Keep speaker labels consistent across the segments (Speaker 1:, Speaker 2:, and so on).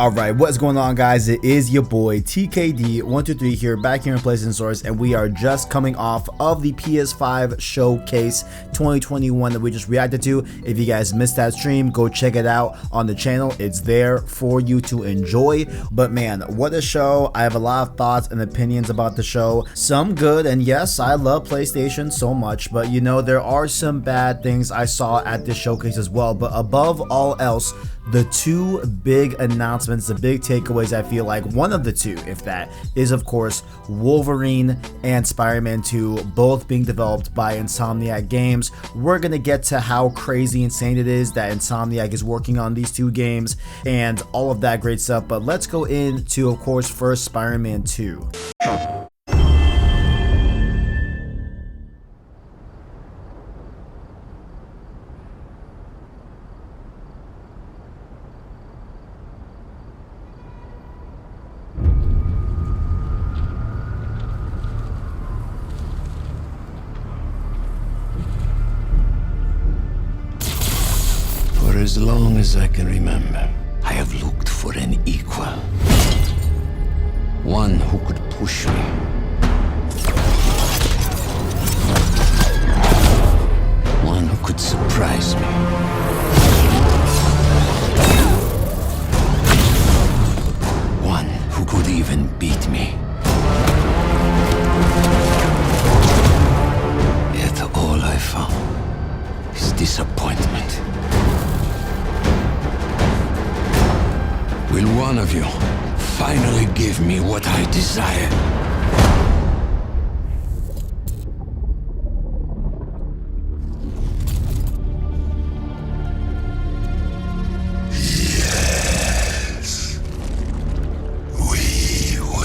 Speaker 1: Alright, what's going on, guys? It is your boy TKD123 here, back here in PlayStation Source, and we are just coming off of the PS5 Showcase 2021 that we just reacted to. If you guys missed that stream, go check it out on the channel. It's there for you to enjoy. But man, what a show. I have a lot of thoughts and opinions about the show. Some good, and yes, I love PlayStation so much, but you know, there are some bad things I saw at this showcase as well. But above all else, the two big announcements, the big takeaways, I feel like one of the two, if that, is of course Wolverine and Spider-Man 2, both being developed by Insomniac Games. We're gonna get to how crazy insane it is that Insomniac is working on these two games and all of that great stuff, but let's go into, of course, first Spider-Man 2.
Speaker 2: For as long as I can remember, I have looked for an equal. One who could push me. One who could surprise me. One who could even beat me. Yet all I found is disappointment. Will one of you finally give me what I desire? Yes, we will.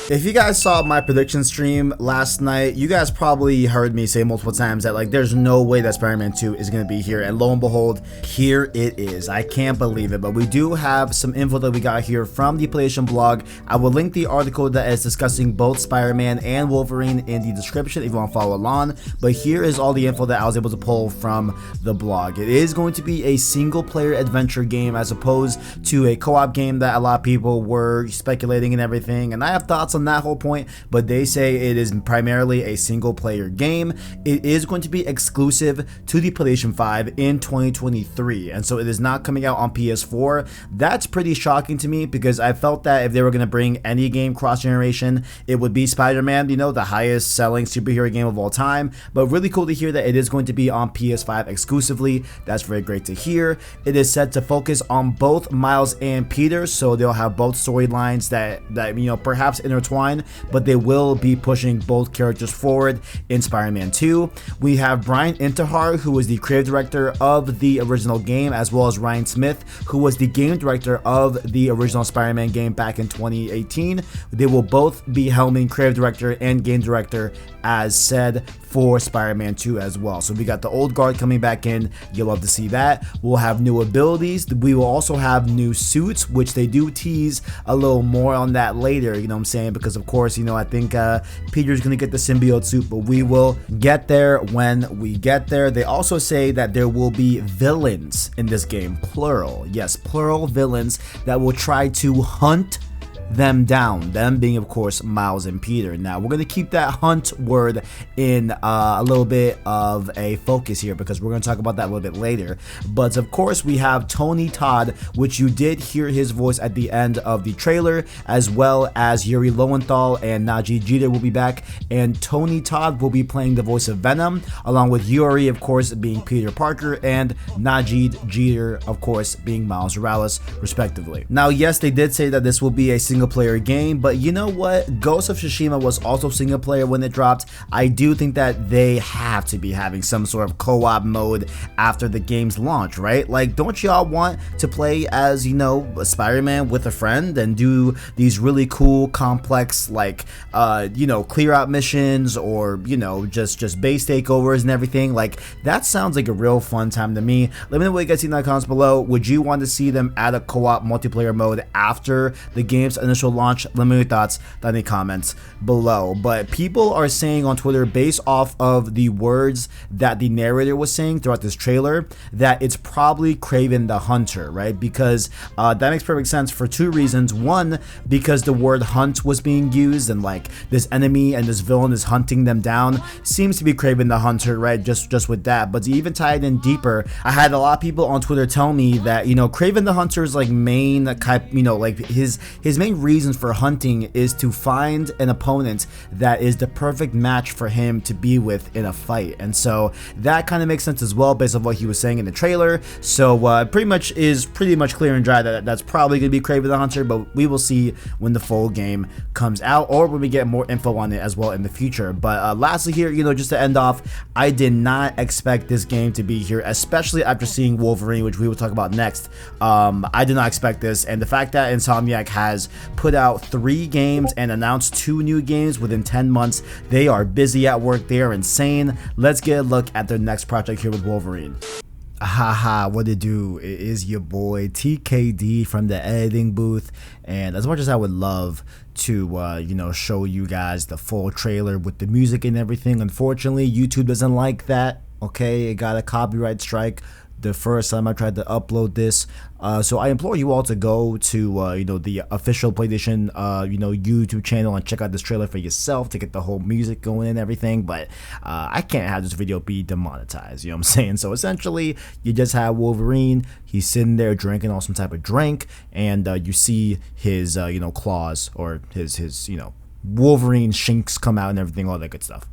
Speaker 1: If you guys saw my prediction stream last night, you guys probably heard me say multiple times that like there's no way that Spider-Man 2 is going to be here, and lo and behold, here it is. I can't believe it, but we do have some info that we got here from the PlayStation blog. I will link the article that is discussing both Spider-Man and Wolverine in the description if you want to follow along, but here is all the info that I was able to pull from the blog. It is going to be a single player adventure game as opposed to a co-op game that a lot of people were speculating and everything, and I have thoughts on that whole point, but they say it is primarily a single player game. It is going to be exclusive to the PlayStation 5 in 2023, and so it is not coming out on PS4. That's pretty shocking to me because I felt that if they were going to bring any game cross generation, it would be Spider-Man, you know, the highest selling superhero game of all time. But really cool to hear that it is going to be on PS5 exclusively. That's very great to hear. It is set to focus on both Miles and Peter, so they'll have both storylines that you know, perhaps intertwine, but they will be pushing both characters forward in Spider-Man 2. We have Brian Intihar, who was the creative director of the original game, as well as Ryan Smith, who was the game director of the original Spider-Man game back in 2018. They will both be helming creative director and game director as said for Spider-Man 2 as well. So we got the old guard coming back in. You'll love to see that. We'll have new abilities. We will also have new suits, which they do tease a little more on that later, you know what I'm saying? Because of course, you know, I think Peter's gonna get the symbiote suit, but we will get there when we get there. They also say that there will be villains in this game, plural. Yes, plural villains that will try to hunt them down, them being of course Miles and Peter. Now we're going to keep that hunt word in a little bit of a focus here because we're going to talk about that a little bit later. But of course we have Tony Todd, which you did hear his voice at the end of the trailer, as well as Yuri Lowenthal and Najee Jeter will be back, and Tony Todd will be playing the voice of Venom, along with Yuri of course being Peter Parker and Najee Jeter of course being Miles Morales respectively. Now yes, they did say that this will be a single player game, but you know what? Ghost of Tsushima was also single player when it dropped. I do think that they have to be having some sort of co-op mode after the game's launch, right? Like, don't y'all want to play as, you know, Spider-Man with a friend and do these really cool, complex, like, you know, clear out missions, or, you know, just base takeovers and everything? Like, that sounds like a real fun time to me. Let me know what you guys see in the comments below. Would you want to see them add a co-op multiplayer mode after the game's initial launch? Let me know your thoughts down in the comments below. But people are saying on Twitter, based off of the words that the narrator was saying throughout this trailer, that it's probably Kraven the Hunter, right? Because that makes perfect sense for two reasons. One, because the word hunt was being used, and like this enemy and this villain is hunting them down. Seems to be Kraven the Hunter, right? Just with that. But to even tie it in deeper, I had a lot of people on Twitter tell me that, you know, Kraven the Hunter's like main, you know, like his main reason for hunting is to find an opponent that is the perfect match for him to be with in a fight. And so that kind of makes sense as well based on what he was saying in the trailer. So pretty much clear and dry that that's probably going to be Kraven the Hunter, but we will see when the full game comes out, or when we get more info on it as well in the future. But lastly here, you know, just to end off, I did not expect this game to be here, especially after seeing Wolverine, which we will talk about next. I did not expect this, and the fact that Insomniac has put out 3 games and announced 2 new games within 10 months, they are busy at work, they are insane. Let's get a look at their next project here with Wolverine. Haha, what it do? It is your boy TKD from the editing booth, and as much as I would love to you know, show you guys the full trailer with the music and everything, unfortunately YouTube doesn't like that. Okay, it got a copyright strike the first time I tried to upload this, so I implore you all to go to you know, the official PlayStation you know, YouTube channel and check out this trailer for yourself to get the whole music going and everything. But I can't have this video be demonetized, you know what I'm saying? So essentially, you just have Wolverine, he's sitting there drinking all some type of drink, and you see his you know, claws, or his you know, Wolverine shinks come out and everything, all that good stuff.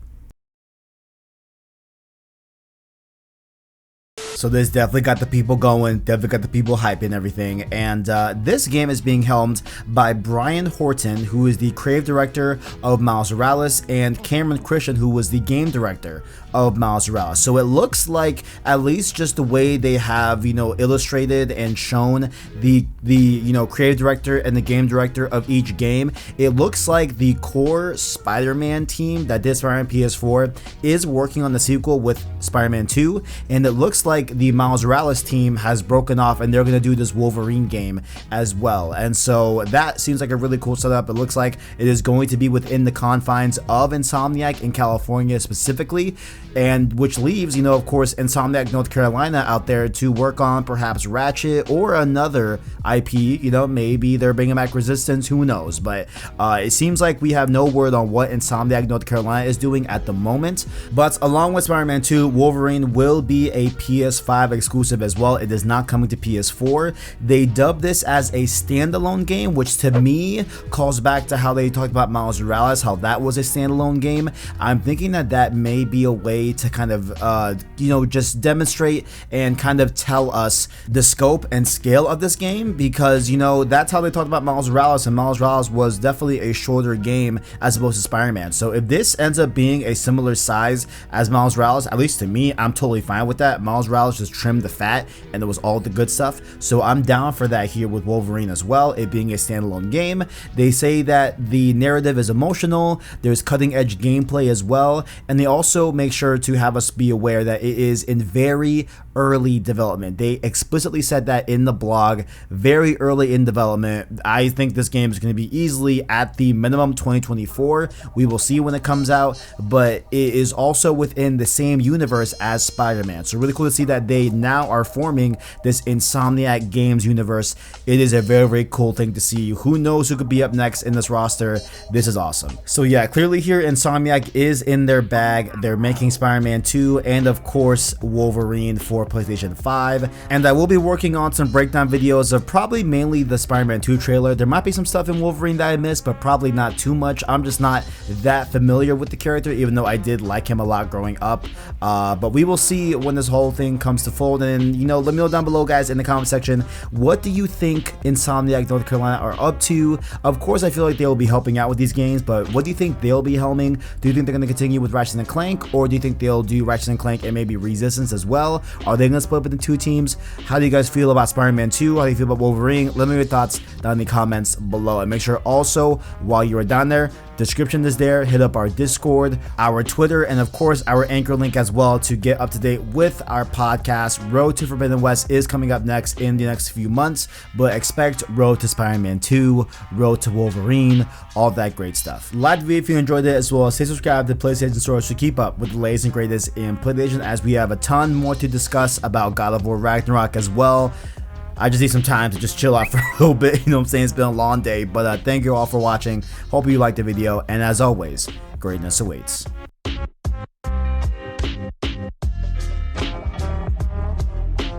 Speaker 1: So this definitely got the people going, definitely got the people hyping and everything. And this game is being helmed by Brian Horton, who is the creative director of Miles Morales, and Cameron Christian, who was the game director of Miles Morales. So it looks like, at least just the way they have, you know, illustrated and shown the you know, creative director and the game director of each game, it looks like the core Spider-Man team that did Spider-Man PS4 is working on the sequel with Spider-Man 2, and it looks like the Miles Morales team has broken off and they're going to do this Wolverine game as well. And so that seems like a really cool setup. It looks like it is going to be within the confines of Insomniac in California specifically, and which leaves, you know, of course, Insomniac North Carolina out there to work on perhaps Ratchet or another IP. You know, maybe they're bringing back Resistance, who knows? But it seems like we have no word on what Insomniac North Carolina is doing at the moment. But along with Spider-Man 2, Wolverine will be a PS5 exclusive as well. It is not coming to PS4. They dubbed this as a standalone game, which to me calls back to how they talked about Miles Morales, how that was a standalone game. I'm thinking that that may be a way to kind of you know, just demonstrate and kind of tell us the scope and scale of this game, because, you know, that's how they talked about Miles Morales, and Miles Morales was definitely a shorter game as opposed to Spider-Man. So if this ends up being a similar size as Miles Morales, at least to me, I'm totally fine with that. Miles Morales just trimmed the fat and it was all the good stuff, so I'm down for that here with Wolverine as well, it being a standalone game. They say that the narrative is emotional, there's cutting edge gameplay as well, and they also make sure to have us be aware that it is in very early development. They explicitly said that in the blog, very early in development. I think this game is going to be easily at the minimum 2024. We will see when it comes out, but it is also within the same universe as Spider-Man. So really cool to see that they now are forming this Insomniac Games universe. It is a very, very cool thing to see. Who knows who could be up next in this roster? This is awesome. So yeah, clearly here Insomniac is in their bag. They're making Spider-Man 2 and of course Wolverine for PlayStation 5, and I will be working on some breakdown videos of probably mainly the Spider-Man 2 trailer. There might be some stuff in Wolverine that I missed, but probably not too much. I'm just not that familiar with the character, even though I did like him a lot growing up, but we will see when this whole thing comes to fold. And you know, let me know down below, guys, in the comment section, what do you think Insomniac North Carolina are up to? Of course, I feel like they will be helping out with these games, but what do you think they'll be helming? Do you think they're going to continue with Ratchet & Clank, or do you think they'll do Ratchet & Clank and maybe Resistance as well? Are they going to split up into 2 teams? How do you guys feel about Spider-Man 2? How do you feel about Wolverine? Let me know your thoughts down in the comments below. And make sure also, while you are down there, description is there, hit up our Discord, our Twitter, and of course our Anchor link as well to get up to date with our podcast. Road to Forbidden West is coming up next in the next few months, but expect Road to Spider-Man 2, Road to Wolverine, all that great stuff. Like the video if you enjoyed it, as well as stay subscribed to PlayStation Store to keep up with the latest and greatest in PlayStation, as we have a ton more to discuss about God of War Ragnarok as well. I just need some time to just chill out for a little bit, you know what I'm saying? It's been a long day, but thank you all for watching. Hope you liked the video, and as always, greatness awaits.